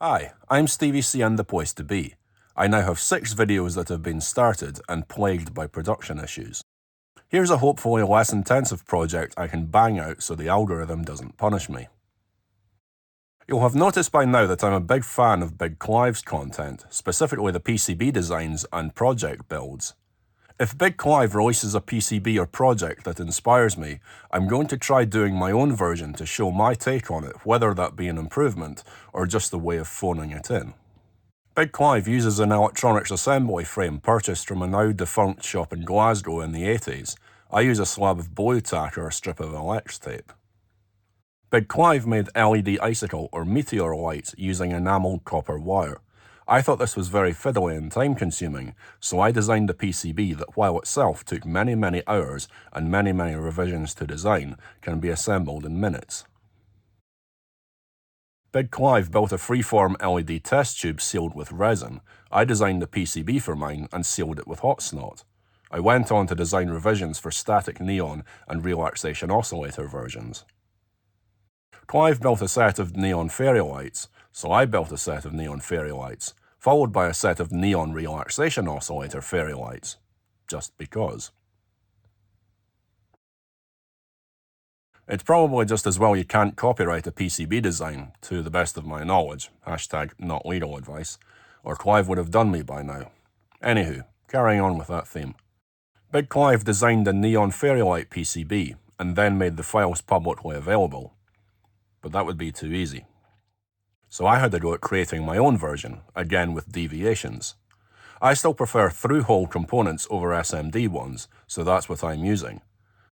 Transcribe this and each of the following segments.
Hi, I'm Stevie Syne, the place to be. I now have 6 videos that have been started and plagued by production issues. Here's a hopefully less intensive project I can bang out so the algorithm doesn't punish me. You'll have noticed by now that I'm a big fan of BigClive's content, specifically the PCB designs and project builds. If BigClive releases a PCB or project that inspires me, I'm going to try doing my own version to show my take on it, whether that be an improvement or just a way of phoning it in. BigClive uses an electronics assembly frame purchased from a now defunct shop in Glasgow in the 80s. I use a slab of blue tack or a strip of Alex tape. BigClive made LED icicle or meteor lights using enamelled copper wire. I thought this was very fiddly and time-consuming, so I designed a PCB that, while itself took many hours and many revisions to design, can be assembled in minutes. BigClive built a freeform LED test tube sealed with resin. I designed the PCB for mine and sealed it with hot snot. I went on to design revisions for static neon and relaxation oscillator versions. Clive built a set of neon fairy lights, so I built a set of neon fairy lights, followed by a set of neon relaxation oscillator fairy lights, just because. It's probably just as well you can't copyright a PCB design, to the best of my knowledge, #NotLegalAdvice, or Clive would have done me by now. Anywho, carrying on with that theme. BigClive designed a neon fairy light PCB, and then made the files publicly available. But that would be too easy. So I had to go at creating my own version, again with deviations. I still prefer through-hole components over SMD ones, so that's what I'm using.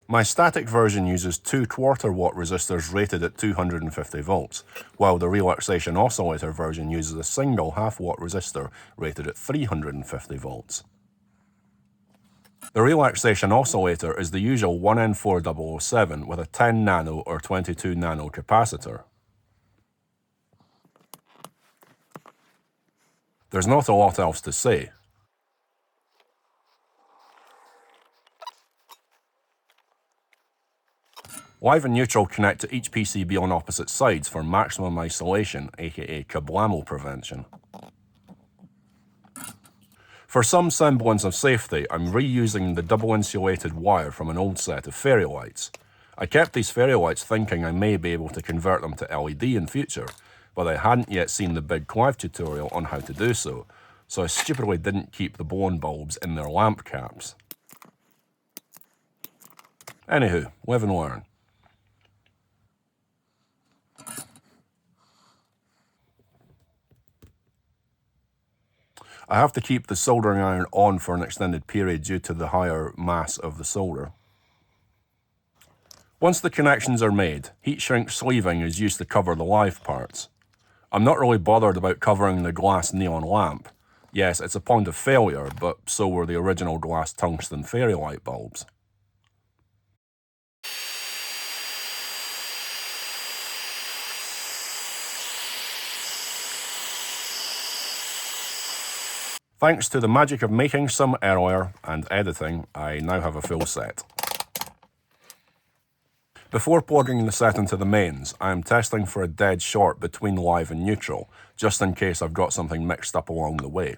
My static version uses 2 quarter-watt resistors rated at 250 volts, while the relaxation oscillator version uses a single half-watt resistor rated at 350 volts. The relaxation oscillator is the usual 1N4007 with a 10 nano or 22 nano capacitor. There's not a lot else to say. Live and neutral connect to each PCB on opposite sides for maximum isolation, aka kablamo prevention. For some semblance of safety, I'm reusing the double insulated wire from an old set of fairy lights. I kept these fairy lights thinking I may be able to convert them to LED in future, but I hadn't yet seen the BigClive tutorial on how to do so, so I stupidly didn't keep the blown bulbs in their lamp caps. Anywho, live and learn. I have to keep the soldering iron on for an extended period due to the higher mass of the solder. Once the connections are made, heat shrink sleeving is used to cover the live parts. I'm not really bothered about covering the glass neon lamp. Yes, it's a point of failure, but so were the original glass tungsten fairy light bulbs. Thanks to the magic of making some earlier and editing, I now have a full set. Before plugging the set into the mains, I am testing for a dead short between live and neutral, just in case I've got something mixed up along the way.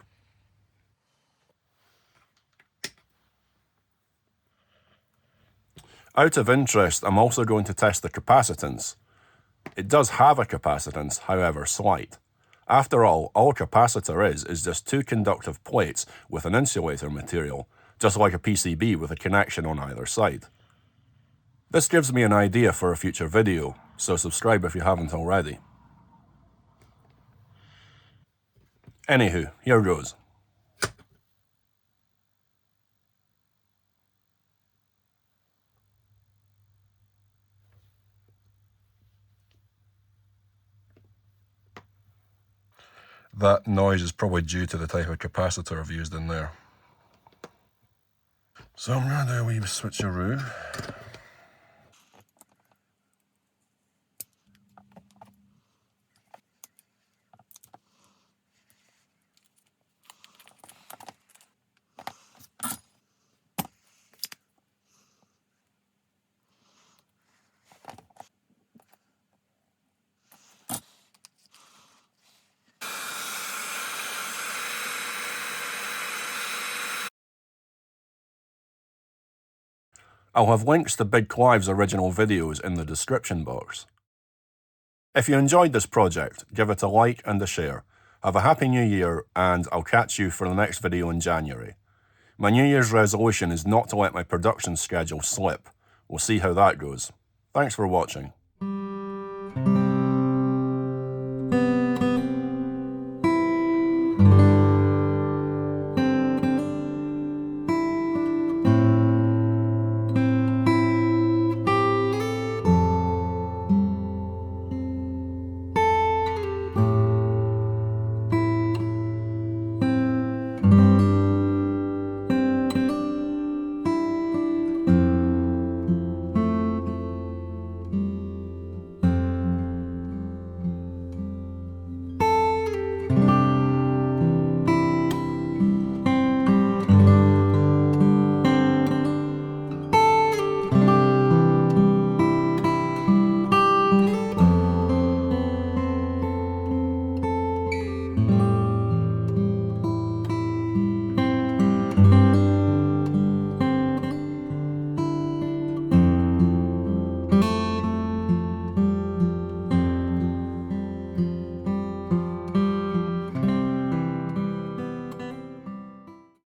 Out of interest, I'm also going to test the capacitance. It does have a capacitance, however slight. After all a capacitor is just 2 conductive plates with an insulator material, just like a PCB with a connection on either side. This gives me an idea for a future video, so subscribe if you haven't already. Anywho, here goes. That noise is probably due to the type of capacitor I've used in there. So I'm going to do a wee switcheroo. I'll have links to BigClive's original videos in the description box. If you enjoyed this project, give it a like and a share. Have a happy new year, and I'll catch you for the next video in January. My New Year's resolution is not to let my production schedule slip. We'll see how that goes. Thanks for watching.